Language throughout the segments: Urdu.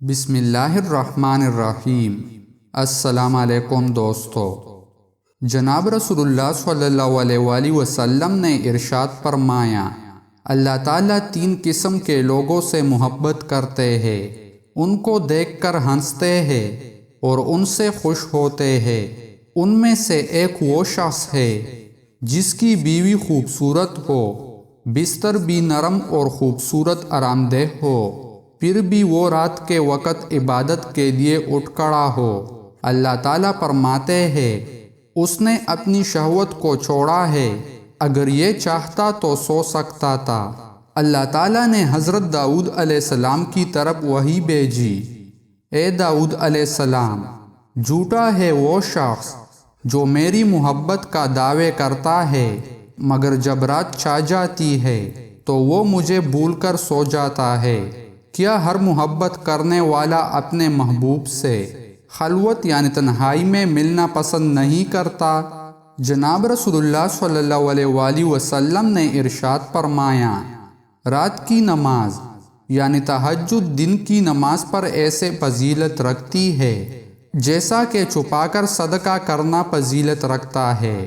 بسم اللہ الرحمن الرحیم۔ السلام علیکم دوستو۔ جناب رسول اللہ صلی اللہ علیہ وآلہ وسلم نے ارشاد فرمایا، اللہ تعالیٰ 3 قسم کے لوگوں سے محبت کرتے ہیں، ان کو دیکھ کر ہنستے ہیں اور ان سے خوش ہوتے ہیں۔ ان میں سے ایک وہ شخص ہے جس کی بیوی خوبصورت ہو، بستر بھی نرم اور خوبصورت آرام دہ ہو، پھر بھی وہ رات کے وقت عبادت کے لیے اٹھ کھڑا ہو۔ اللہ تعالیٰ فرماتے ہیں، اس نے اپنی شہوت کو چھوڑا ہے، اگر یہ چاہتا تو سو سکتا تھا۔ اللہ تعالیٰ نے حضرت داؤد علیہ السلام کی طرف وحی بھیجی، اے داؤد علیہ السلام، جھوٹا ہے وہ شخص جو میری محبت کا دعوے کرتا ہے، مگر جب رات چھا جاتی ہے تو وہ مجھے بھول کر سو جاتا ہے۔ کیا ہر محبت کرنے والا اپنے محبوب سے خلوت یعنی تنہائی میں ملنا پسند نہیں کرتا؟ جناب رسول اللہ صلی اللہ علیہ وآلہ وسلم نے ارشاد فرمایا، رات کی نماز یعنی تہجد دن کی نماز پر ایسے فضیلت رکھتی ہے جیسا کہ چھپا کر صدقہ کرنا فضیلت رکھتا ہے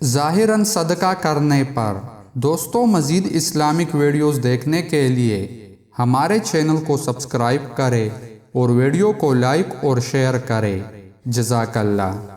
ظاہراً صدقہ کرنے پر۔ دوستو، مزید اسلامک ویڈیوز دیکھنے کے لیے ہمارے چینل کو سبسکرائب کریں اور ویڈیو کو لائک اور شیئر کریں۔ جزاک اللہ۔